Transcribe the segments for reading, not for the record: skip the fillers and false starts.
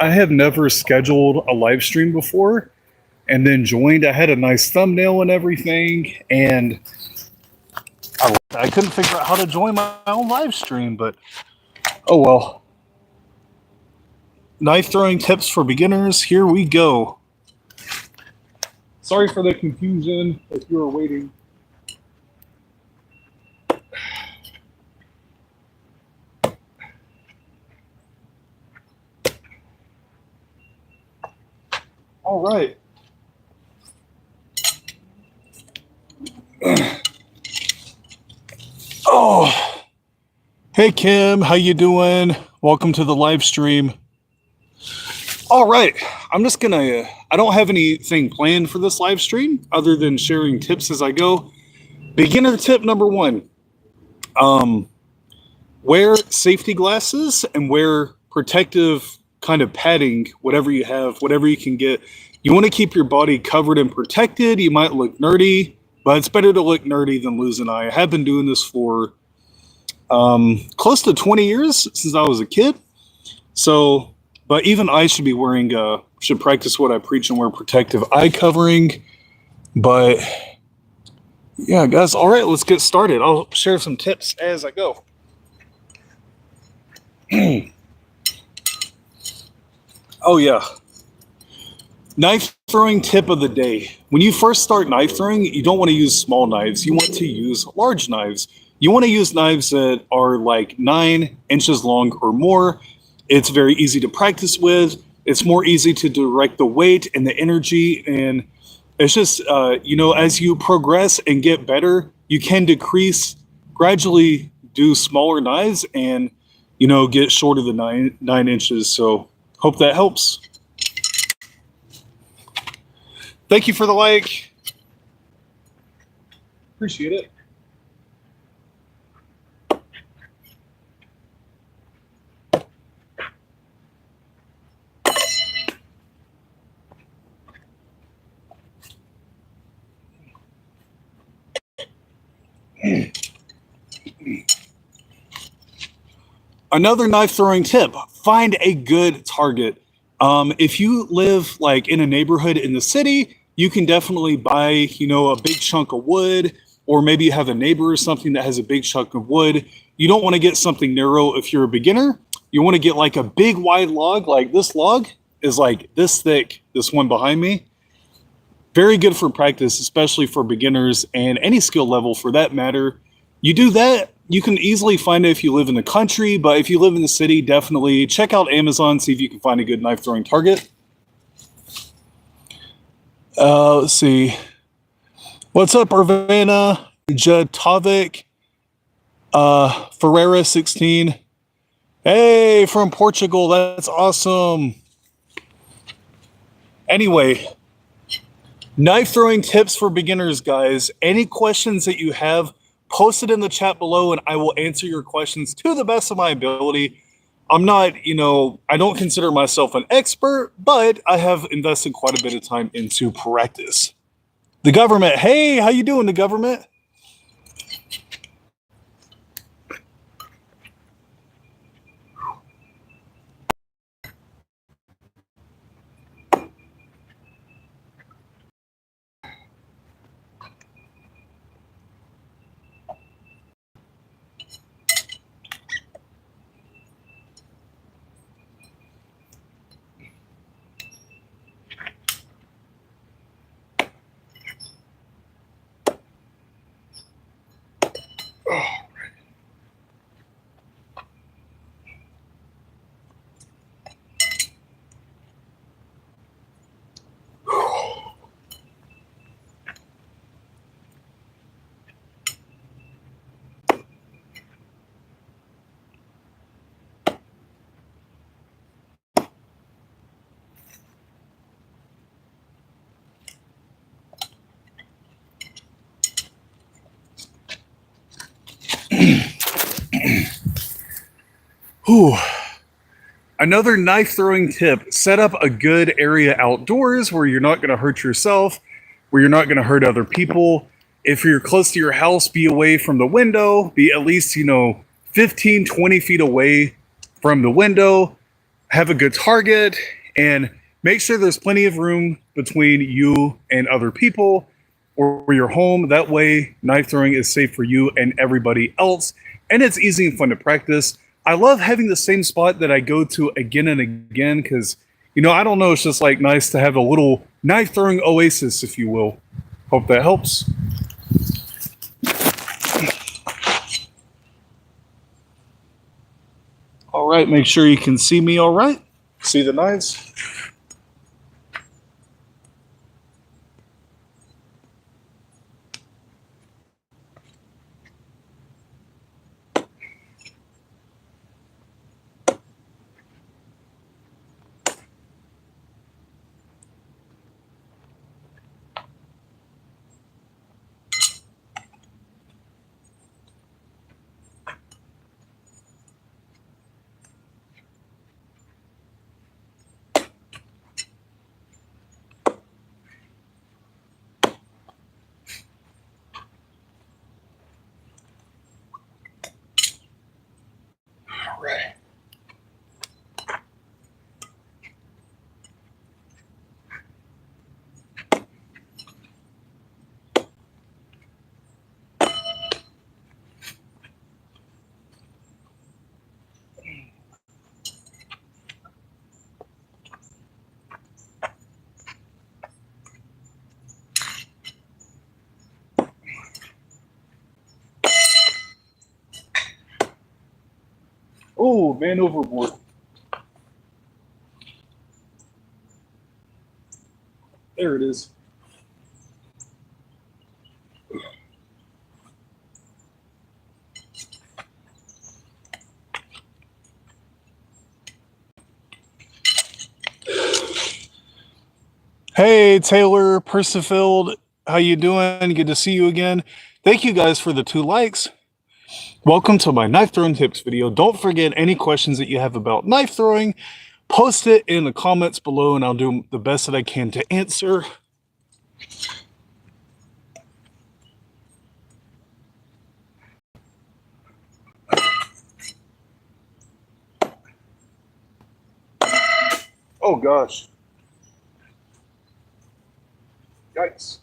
I have never scheduled a live stream before and then joined. I had a nice thumbnail and everything, and I couldn't figure out how to join my own live stream, but oh well. Knife throwing tips for beginners. Here we go. Sorry for the confusion if you were waiting. All right. Oh, hey Kim, how you doing? Welcome to the live stream. All right, I'm just gonna. I don't have anything planned for this live stream other than sharing tips as I go. Beginner tip number one: wear safety glasses and wear protective kind of padding, whatever you have, whatever you can get. You want to keep your body covered and protected. You might look nerdy, but it's better to look nerdy than lose an eye. I have been doing this for close to 20 years since I was a kid. So, but even I should be wearing, should practice what I preach and wear protective eye covering. But yeah, guys, all right, let's get started. I'll share some tips as I go. Oh, yeah. Knife throwing tip of the day. When you first start knife throwing, you don't want to use small knives. You want to use large knives. You want to use knives that are like 9 inches long or more. It's very easy to practice with. It's more easy to direct the weight and the energy. And it's just, as you progress and get better, you can gradually do smaller knives and, get shorter than 9 inches. So hope that helps. Thank you for the like. Appreciate it. Another knife throwing tip: find a good target. If you live like in a neighborhood in the city, you can definitely buy, a big chunk of wood, or maybe you have a neighbor or something that has a big chunk of wood. You don't want to get something narrow if you're a beginner. You want to get like a big wide log. Like this log is like this thick, this one behind me. Very good for practice, especially for beginners and any skill level for that matter. You do that, you can easily find it if you live in the country, but if you live in the city, definitely check out Amazon, see if you can find a good knife throwing target. Let's see. What's up, Irvana, Jatovic, Ferreira 16. Hey, from Portugal, that's awesome. Anyway, knife throwing tips for beginners, guys. Any questions that you have, post it in the chat below and I will answer your questions to the best of my ability. I'm not, I don't consider myself an expert, but I have invested quite a bit of time into practice. The government. Hey, how you doing, the government? Whew. Another knife throwing tip: set up a good area outdoors where you're not going to hurt yourself, where you're not going to hurt other people. If you're close to your house, be away from the window, be at least, 15, 20 feet away from the window. have a good target, and make sure there's plenty of room between you and other people or your home. That way, knife throwing is safe for you and everybody else, and it's easy and fun to practice. I love having the same spot that I go to again and again because, I don't know, it's just like nice to have a little knife throwing oasis, if you will. Hope that helps. All right, make sure you can see me all right. See the knives? All right. Oh, man overboard. There it is. Hey, Taylor Persifield, how you doing? Good to see you again. Thank you guys for the 2 likes. Welcome to my knife throwing tips video. Don't forget any questions that you have about knife throwing, post it in the comments below and I'll do the best that I can to answer. Oh gosh. Yikes.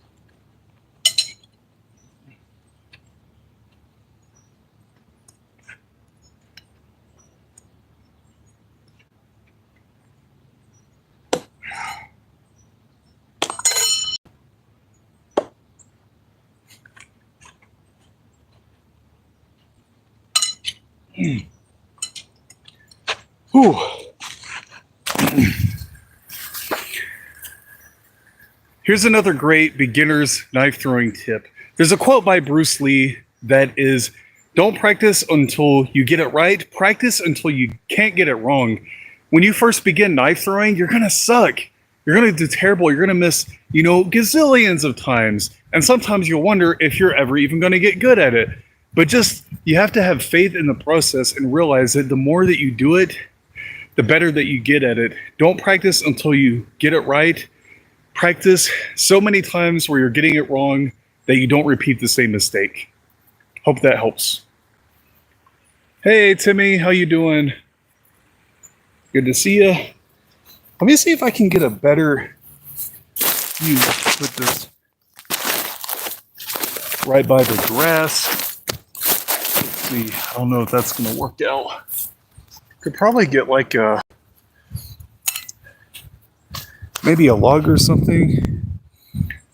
Whew. Here's another great beginner's knife throwing tip. There's a quote by Bruce Lee that is, don't practice until you get it right, practice until you can't get it wrong. When you first begin knife throwing, you're gonna suck. You're gonna do terrible, you're gonna miss, gazillions of times. And sometimes you'll wonder if you're ever even gonna get good at it. But you have to have faith in the process and realize that the more that you do it, the better that you get at it. Don't practice until you get it right. Practice so many times where you're getting it wrong that you don't repeat the same mistake. Hope that helps. Hey, Timmy, how you doing? Good to see you. Let me see if I can get a better view. Put this right by the grass. Let's see. I don't know if that's going to work out. Could probably get like maybe a log or something.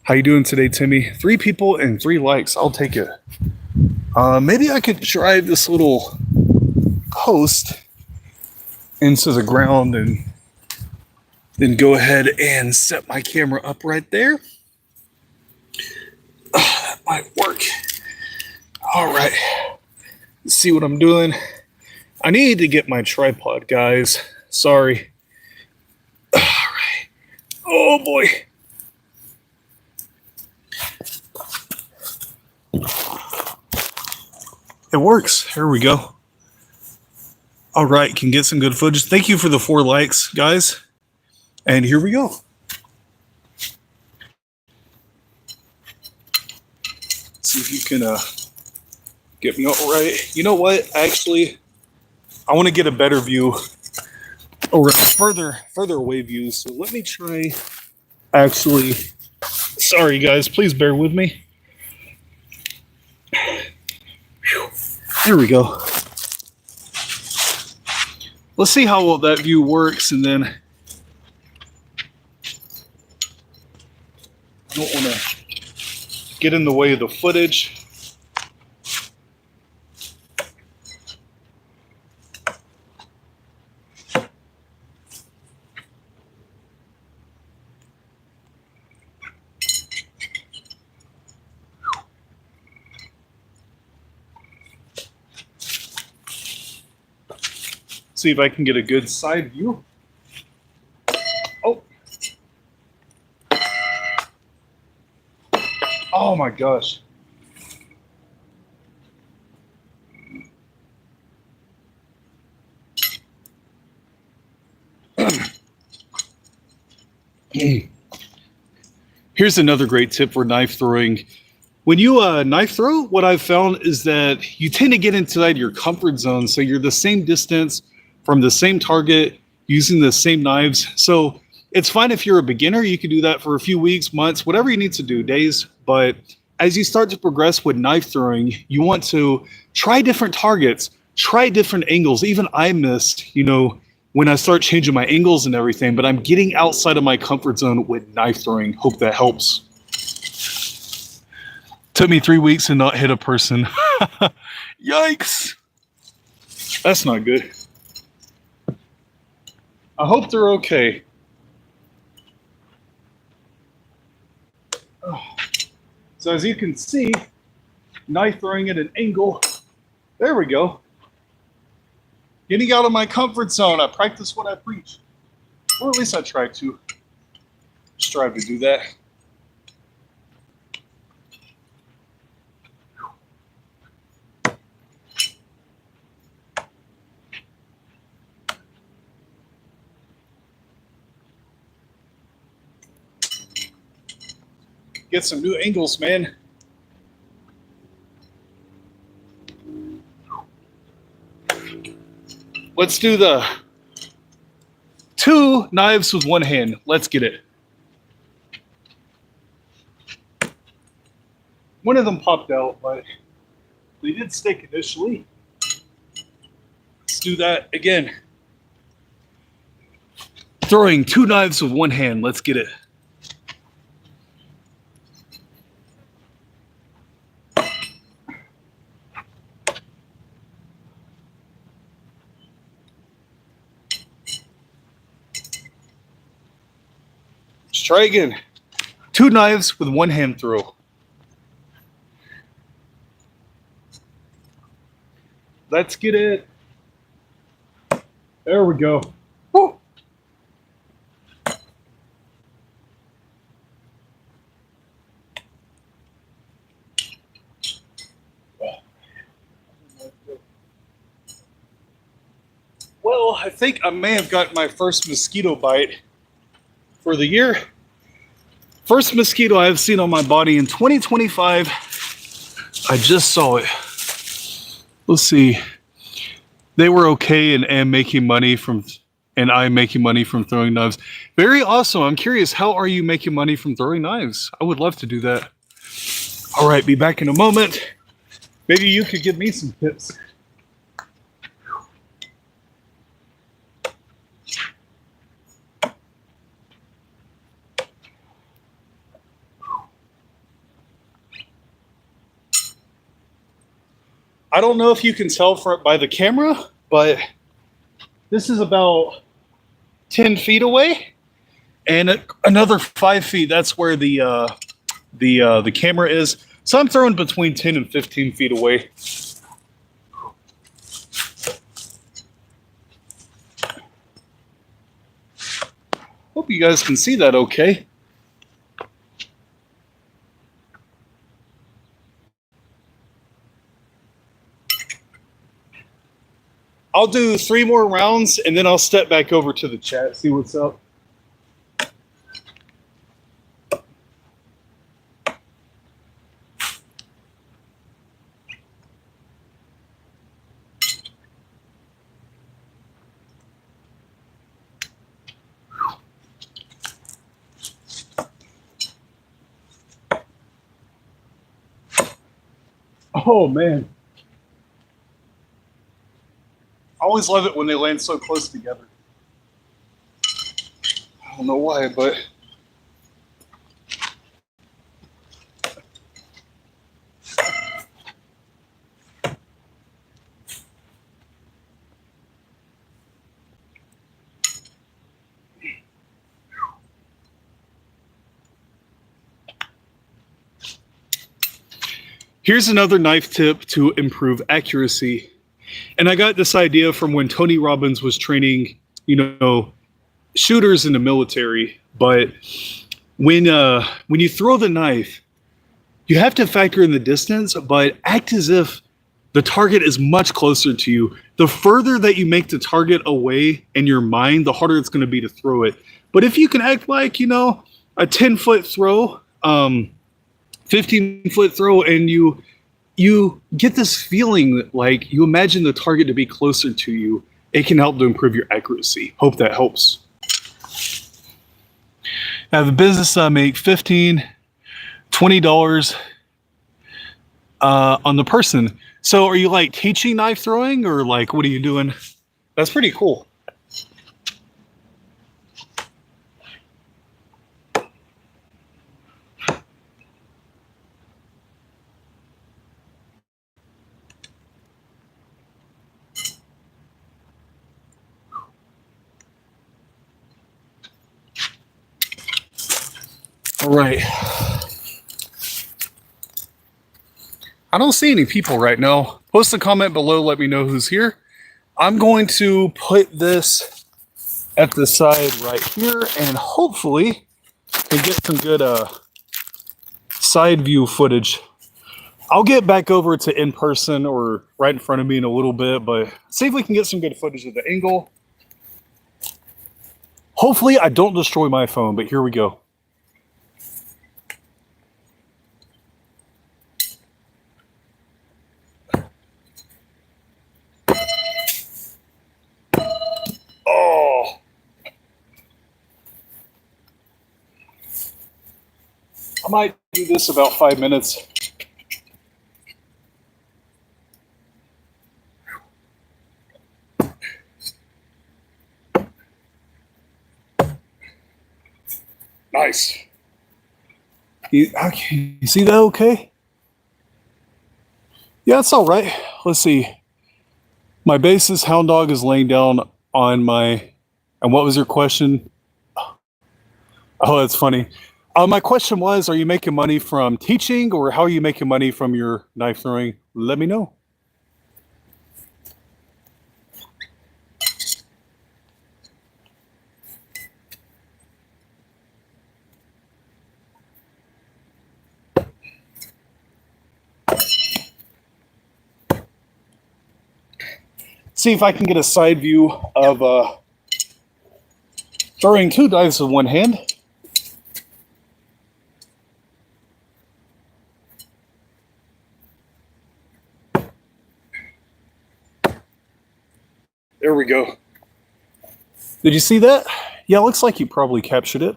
How you doing today, Timmy? 3 people and 3 likes. I'll take it. Maybe I could drive this little post into the ground and then go ahead and set my camera up right there. That might work. All right. Let's see what I'm doing. I need to get my tripod, guys. Sorry. All right. Oh, boy. It works. Here we go. All right. Can get some good footage. Thank you for the 4 likes, guys. And here we go. See if you can get me all right. You know what? Actually, I want to get a better view or further away views. So let me try. Actually, sorry guys, please bear with me. There we go. Let's see how well that view works, and then I don't want to get in the way of the footage. See if I can get a good side view. Oh. Oh my gosh. Here's another great tip for knife throwing. When you knife throw, what I've found is that you tend to get inside your comfort zone. So you're the same distance from the same target using the same knives. So it's fine if you're a beginner. You can do that for a few weeks, months, whatever you need to do, days. But as you start to progress with knife throwing, you want to try different targets, try different angles. Even I missed, when I start changing my angles and everything, but I'm getting outside of my comfort zone with knife throwing. Hope that helps. Took me 3 weeks to not hit a person. Yikes. That's not good. I hope they're okay. So as you can see, knife throwing at an angle. There we go. Getting out of my comfort zone. I practice what I preach. Or at least I try to strive to do that. Get some new angles, man. Let's do the 2 knives with 1 hand. Let's get it. One of them popped out, but they did stick initially. Let's do that again. Throwing 2 knives with 1 hand. Let's get it. Let's try again. 2 knives with 1 hand throw. Let's get it. There we go. Woo. Well, I think I may have got my first mosquito bite for the year. First mosquito I've seen on my body in 2025. I just saw it. Let's see. They were okay and I'm making money from throwing knives. Very awesome. I'm curious, how are you making money from throwing knives? I would love to do that. All right, be back in a moment. Maybe you could give me some tips. I don't know if you can tell by the camera, but this is about 10 feet away, and another 5 feet. That's where the camera is. So I'm throwing between 10 and 15 feet away. Hope you guys can see that okay. I'll do 3 more rounds, and then I'll step back over to the chat, see what's up. Oh man, I always love it when they land so close together. I don't know why, but here's another knife tip to improve accuracy. And I got this idea from when Tony Robbins was training, shooters in the military. But when you throw the knife, you have to factor in the distance, but act as if the target is much closer to you. The further that you make the target away in your mind, the harder it's going to be to throw it. But if you can act like, a 10-foot throw, 15-foot throw, and you get this feeling like you imagine the target to be closer to you, it can help to improve your accuracy. Hope that helps. Now, the business make $15, $20 on the person. So are you like teaching knife throwing, or like what are you doing? That's pretty cool. All right. I don't see any people right now. Post a comment below, let me know who's here. I'm going to put this at the side right here, and hopefully can get some good side view footage. I'll get back over to in person or right in front of me in a little bit, but see if we can get some good footage of the angle. Hopefully I don't destroy my phone, but here we go. Oh. I might do this about 5 minutes. Nice. You see that okay? Yeah, it's all right. Let's see. My basis hound dog is laying down on my, and what was your question? Oh, that's funny. My question was, are you making money from teaching, or how are you making money from your knife throwing? Let me know. See if I can get a side view of throwing two knives with one hand. There we go. Did you see that? Yeah, it looks like you probably captured it.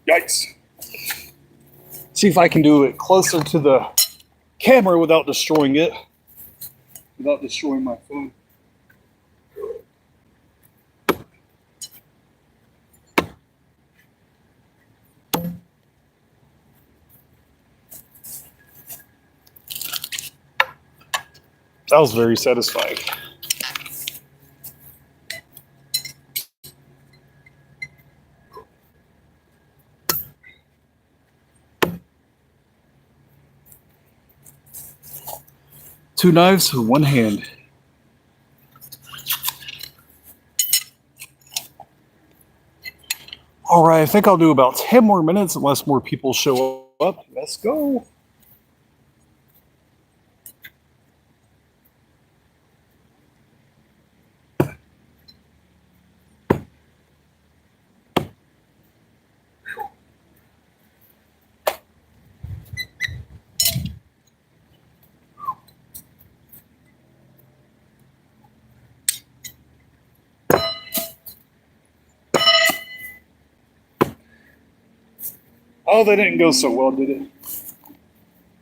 Yikes. See if I can do it closer to the camera without destroying it. Without destroying my phone. That was very satisfying. Two knives with one hand. All right, I think I'll do about 10 more minutes unless more people show up. Let's go. Oh, that didn't go so well, did it?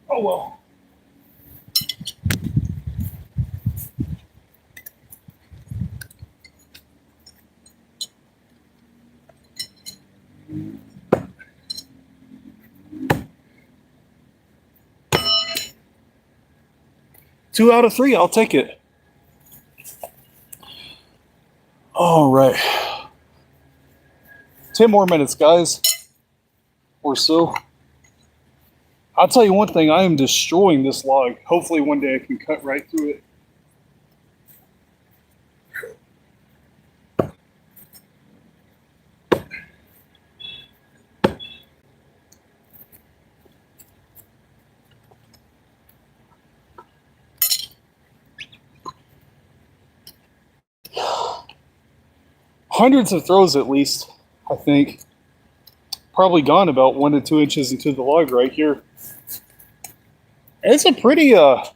Oh well. Two out of three, I'll take it. All right. 10 more minutes, guys, or so. I'll tell you one thing, I am destroying this log. Hopefully one day I can cut right through it. Hundreds of throws at least, I think. Probably gone about 1 to 2 inches into the log right here. It's a pretty, this log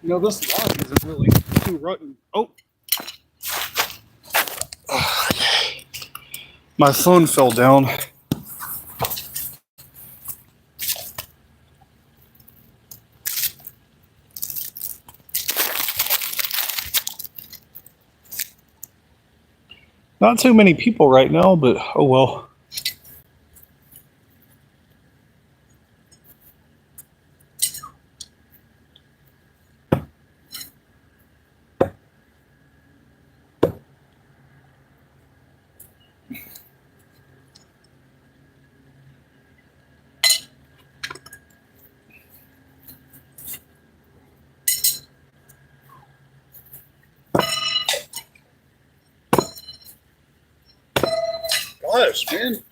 isn't really too rotten. Oh. My phone fell down. Not too many people right now, but oh well. Gosh, man.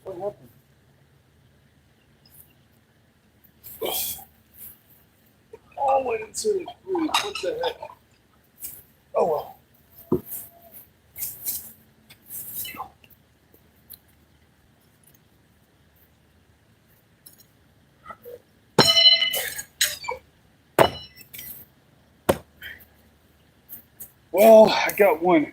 What happened? Oh, wait, it's in what the heck? Oh well. Well, I got one.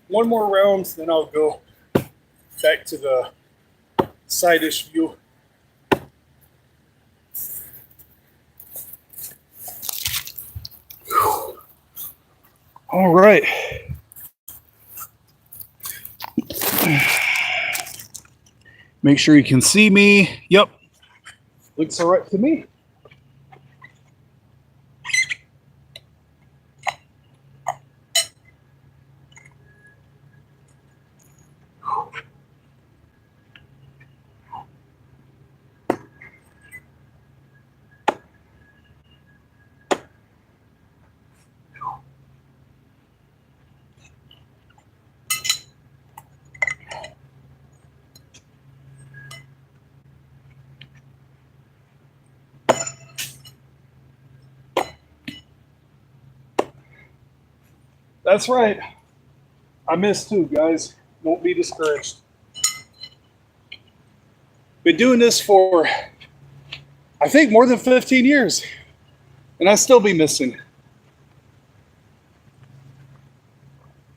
One more round, then I'll go back to the side-ish view. All right. Make sure you can see me. Yep. Looks all right to me. That's right. I missed too, guys. Won't be discouraged. Been doing this for, I think, more than 15 years. And I still be missing.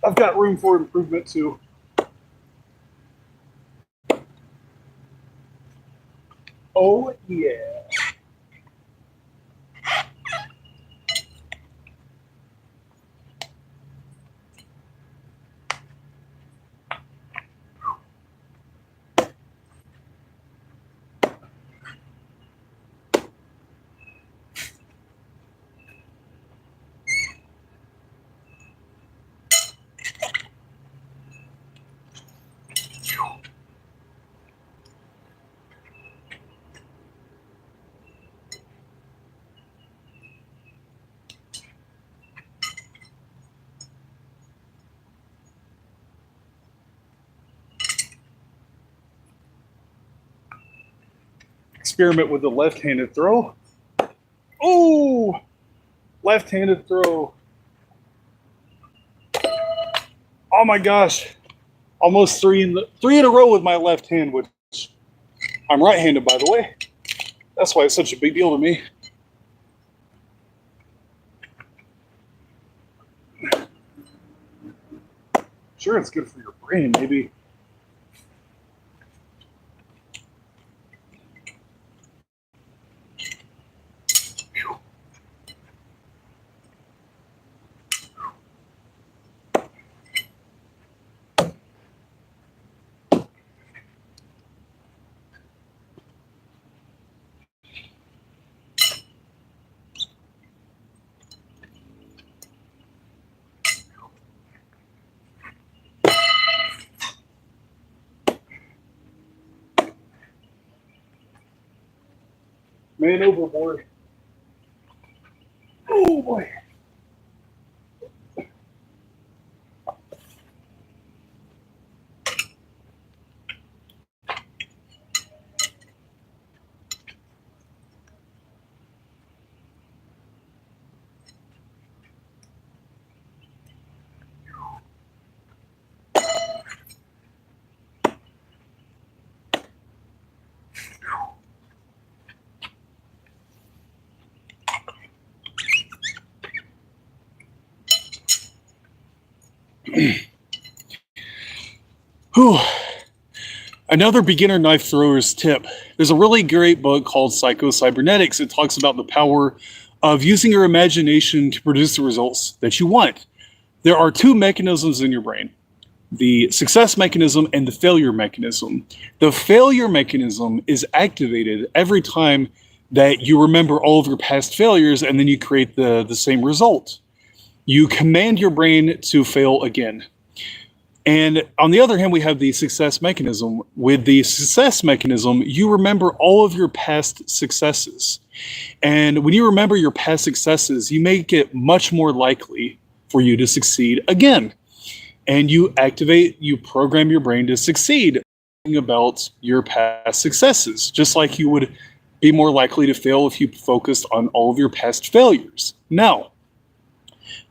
I've got room for improvement too. Oh, yeah. Experiment with the left-handed throw. Oh! left-handed throw. Oh my gosh. Almost three in a row with my left hand, which I'm right-handed, by the way. That's why it's such a big deal to me. Sure, it's good for your brain, maybe. Man overboard. Oh boy. Whew. Another beginner knife thrower's tip. There's a really great book called Psycho-Cybernetics. It talks about the power of using your imagination to produce the results that you want. There are two mechanisms in your brain: the success mechanism and the failure mechanism. The failure mechanism is activated every time that you remember all of your past failures, and then you create the same result. You command your brain to fail again. And on the other hand, we have the success mechanism. With the success mechanism, you remember all of your past successes. And when you remember your past successes, you make it much more likely for you to succeed again. And you program your brain to succeed about your past successes, just like you would be more likely to fail if you focused on all of your past failures. Now,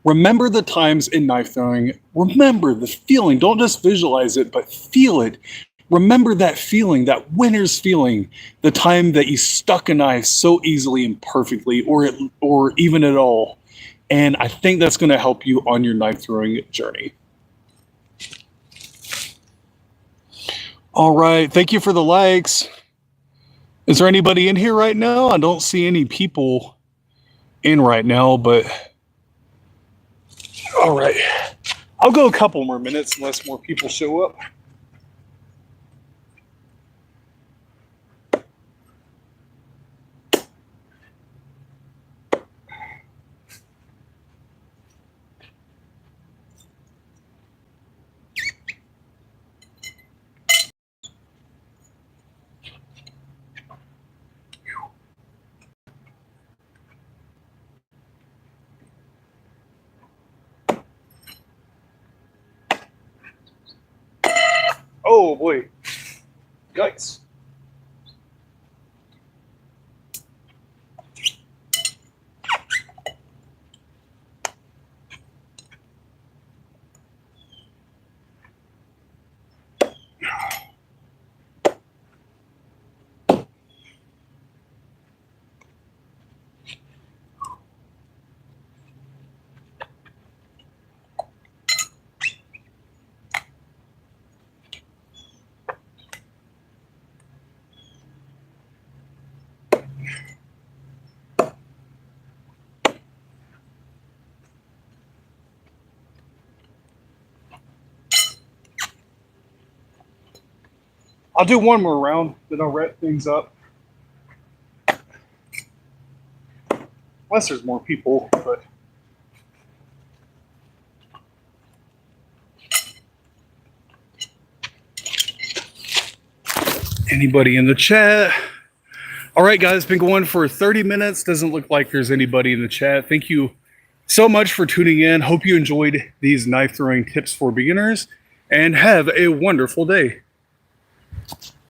remember the times in knife throwing. Remember the feeling. Don't just visualize it, but feel it. Remember that feeling, that winner's feeling, the time that you stuck a knife so easily and perfectly, or even at all. And I think that's going to help you on your knife throwing journey. All right. Thank you for the likes. Is there anybody in here right now? I don't see any people in right now, but all right. I'll go a couple more minutes unless more people show up. Oh boy. Yikes. I'll do one more round, then I'll wrap things up. Unless there's more people, but anybody in the chat? All right, guys, been going for 30 minutes. Doesn't look like there's anybody in the chat. Thank you so much for tuning in. Hope you enjoyed these knife throwing tips for beginners, and have a wonderful day.